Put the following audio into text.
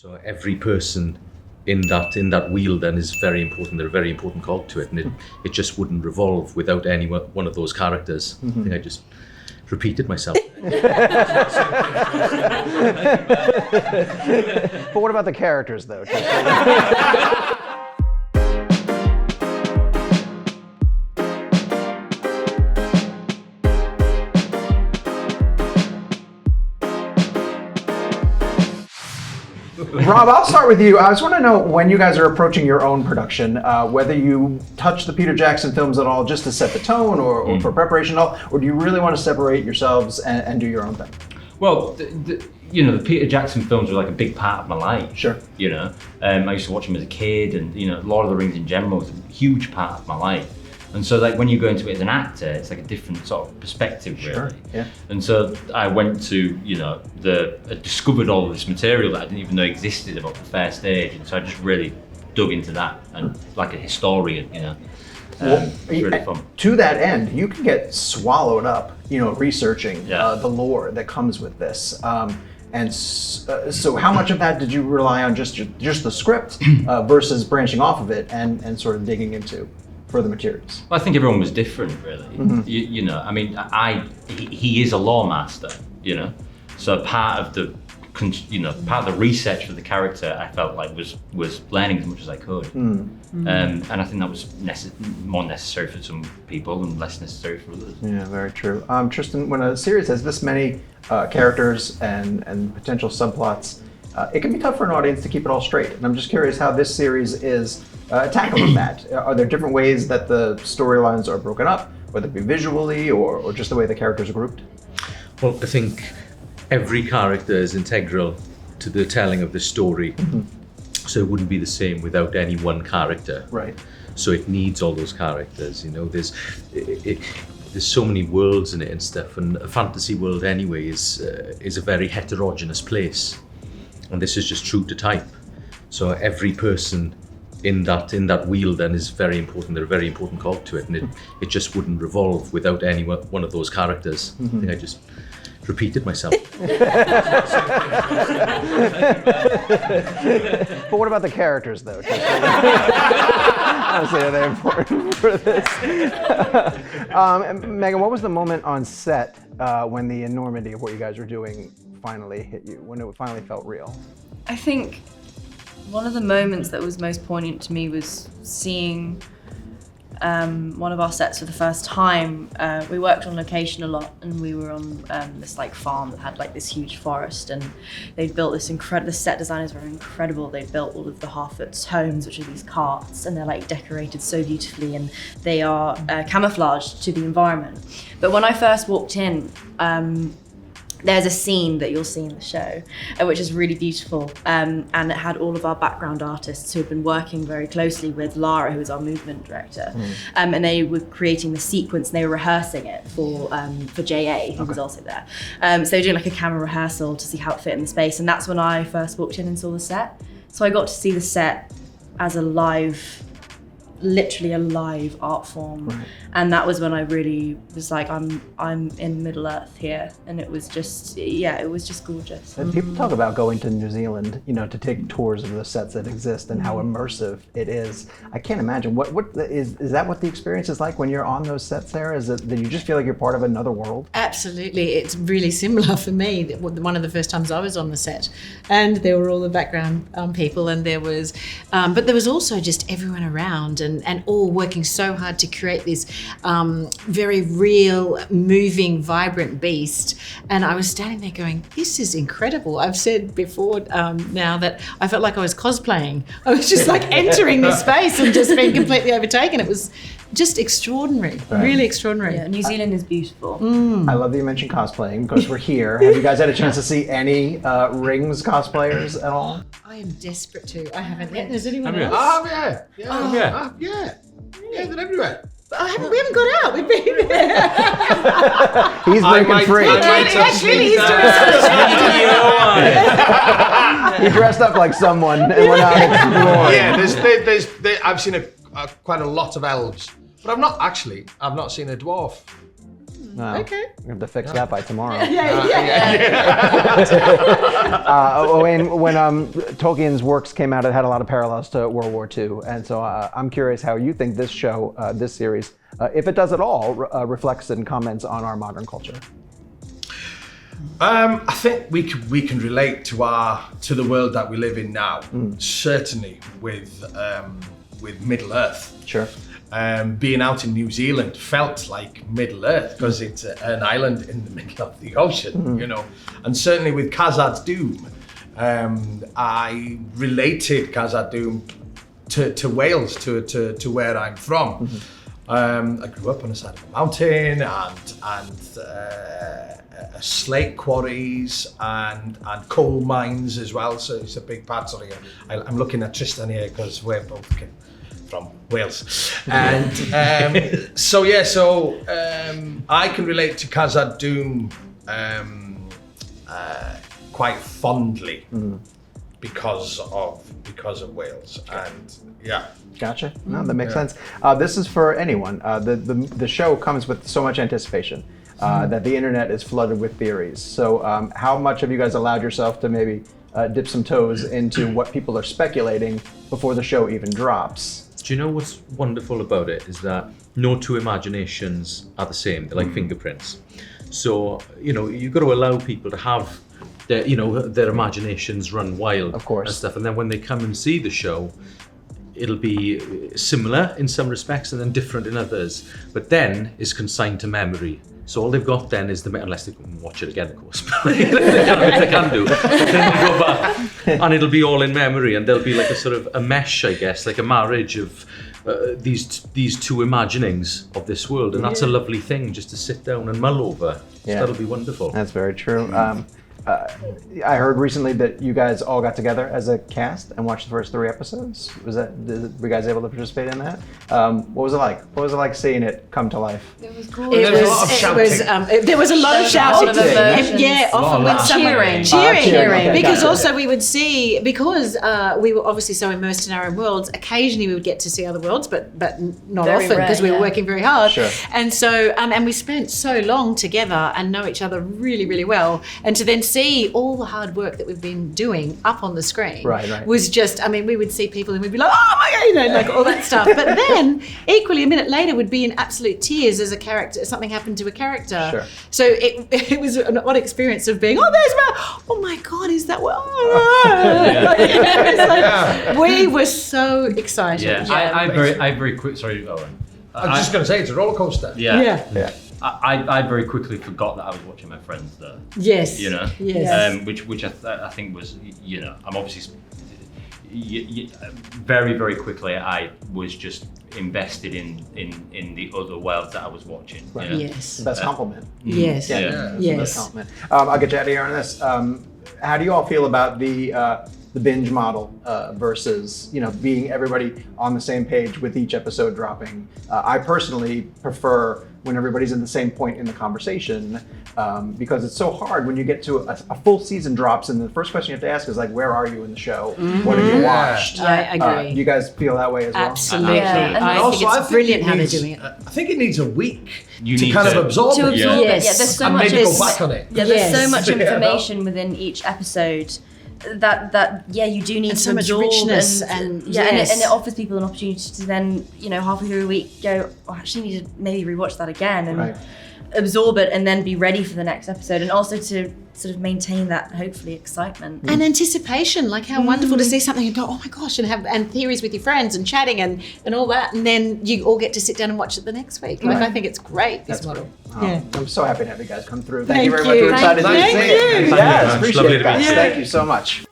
So every person in that wheel then is very important. They're a very important cog to it, and it just wouldn't revolve without any one of those characters. I think I just repeated myself. But what about the characters, though? Rob, I'll start with you. I just want to know, when you guys are approaching your own production, whether you touch the Peter Jackson films at all just to set the tone or for preparation at all, or do you really want to separate yourselves and do your own thing? Well, the Peter Jackson films were like a big part of my life. Sure. I used to watch them as a kid, and Lord of the Rings in general was a huge part of my life. And so, like, when you go into it as an actor, it's like a different sort of perspective, really. Sure, yeah. And so I went to, I discovered all of this material that I didn't even know existed about the fair stage, and so I just really dug into that, and like a historian, it's really fun. To that end, you can get swallowed up, researching the lore that comes with this. So how much of that did you rely on just the script versus branching off of it and sort of digging into further materials? Well, I think everyone was different, really. He is a lore master, so part of the research for the character I felt like was learning as much as I could. And I think that was more necessary for some people and less necessary for others. Yeah, very true. Trystan, when a series has this many characters and potential subplots, it can be tough for an audience to keep it all straight. And I'm just curious how this series is tackling that. Are there different ways that the storylines are broken up, whether it be visually or just the way the characters are grouped? Well, I think every character is integral to the telling of the story. So it wouldn't be the same without any one character. Right. So it needs all those characters. There's so many worlds in it and stuff, and a fantasy world anyway is a very heterogeneous place, and this is just true to type. So every person in that wheel then is very important. They're a very important cog to it, and it just wouldn't revolve without any one of those characters. I think I just repeated myself. But what about the characters, though? Honestly, are they important for this? Megan, what was the moment on set when the enormity of what you guys were doing finally hit you, when it finally felt real? I think one of the moments that was most poignant to me was seeing one of our sets for the first time. We worked on location a lot, and we were on this farm that had this huge forest, and they'd built this the set designers were incredible. They built all of the Harfoots homes, which are these carts, and they're decorated so beautifully, and they are camouflaged to the environment. But when I first walked in, there's a scene that you'll see in the show, which is really beautiful, and it had all of our background artists who had been working very closely with Lara, who is our movement director, and they were creating the sequence, and they were rehearsing it for J.A., who was also there. So they were doing a camera rehearsal to see how it fit in the space, and that's when I first walked in and saw the set. So I got to see the set as literally a live art form, right. And that was when I really was like, I'm in Middle Earth here, and it was just gorgeous. And people talk about going to New Zealand, to take tours of the sets that exist and how immersive it is. I can't imagine is that what the experience is like when you're on those sets there? Is it that you just feel like you're part of another world? Absolutely, it's really similar for me. One of the first times I was on the set, and there were all the background people, and there was, but there was also just everyone around, and all working so hard to create this very real, moving, vibrant beast. And I was standing there going, this is incredible. I've said before now that I felt like I was cosplaying. I was just entering this space and just being completely overtaken. It was just extraordinary, really extraordinary. Yeah, New Zealand is beautiful. I love that you mentioned cosplaying because we're here. Have you guys had a chance to see any Rings cosplayers at all? I am desperate to. I haven't yet. Has anyone else? Yeah, they're everywhere. We haven't got out. We've been there. He's breaking free. He dressed up like someone and went out exploring. Yeah, I've seen quite a lot of elves, but I've not seen a dwarf. Okay. We have to fix that by tomorrow. Yeah. Owain, when Tolkien's works came out, it had a lot of parallels to World War II, and so I'm curious how you think this show, this series, if it does at all, reflects and comments on our modern culture. I think we can relate to the world that we live in now. Certainly with Middle Earth. Sure. Being out in New Zealand felt like Middle Earth because it's an island in the middle of the ocean, you know. And certainly with Khazad-dûm, I related Khazad-dûm to Wales, to where I'm from. I grew up on the side of a mountain and slate quarries and coal mines as well. So it's a big part. Sorry, I'm looking at Trystan here because we're both from Wales. And so I can relate to Khazad-dûm quite fondly because of Wales. And yeah. Gotcha. No, that makes sense. This is for anyone. The show comes with so much anticipation that the internet is flooded with theories. So how much have you guys allowed yourself to maybe dip some toes into what people are speculating before the show even drops? Do you know what's wonderful about it is that no two imaginations are the same. They're like fingerprints. So, you know, you've got to allow people to have their imaginations run wild, of course, and stuff. And then when they come and see the show, it'll be similar in some respects and then different in others. But then it's consigned to memory. So all they've got then is unless they can watch it again, of course. They can do. But then they go back and it'll be all in memory, and there'll be like a sort of a mesh, I guess, like a marriage of these two imaginings of this world. And that's a lovely thing just to sit down and mull over. So that'll be wonderful. That's very true. I heard recently that you guys all got together as a cast and watched the first 3 episodes. Were you guys able to participate in that? What was it like? What was it like seeing it come to life? It was cool. There was a lot of shouting. Often when cheering. Because also we would see, because we were obviously so immersed in our own worlds, occasionally we would get to see other worlds, but not very often because we were working very hard. Sure. And so, and we spent so long together and know each other really, really well. And to then see all the hard work that we've been doing up on the screen was just, we would see people and we'd be like, oh my God, like all that stuff. But then equally a minute later would be in absolute tears as a character, something happened to a character. Sure. So it was an odd experience of being, oh my God, is that what? We were so excited. Yeah, I very quick. Sorry, Owen. I was just going to say it's a roller coaster. Yeah. I very quickly forgot that I was watching my friends there. Yes. You know. Yes. Which I think was, I'm obviously very, very quickly I was just invested in the other worlds that I was watching. Right. You know? Yes. Best compliment. Yes. Yes. Best compliment. I'll get you out of here on this. How do you all feel about the binge model versus being everybody on the same page with each episode dropping? I personally prefer when everybody's in the same point in the conversation, because it's so hard when you get to a full season drops and the first question you have to ask is like, where are you in the show? What have you watched? I agree. Do you guys feel that way as well? Absolutely. Yeah. I think it's brilliant how they're doing it. I think it needs a week You to need kind to- of absorb To it. absorb it, Yes. there's so And much. maybe go back on it. Yeah, there's so Yes. much Yeah. information within each episode that you do need And to so much absorb, richness and yes. it offers people an opportunity to then halfway through a week go, I actually need to maybe rewatch that again and absorb it and then be ready for the next episode, and also to sort of maintain that hopefully excitement and anticipation, like how wonderful to see something and go, oh my gosh, and theories with your friends and chatting and all that, and then you all get to sit down and watch it the next week. Like I think it's great, this model. I'm so happy to have you guys come through. Thank Thank you very much. you. We're excited to Thank see it. you. Yes, Lovely appreciate to it, guys. meet you. Thank you so much.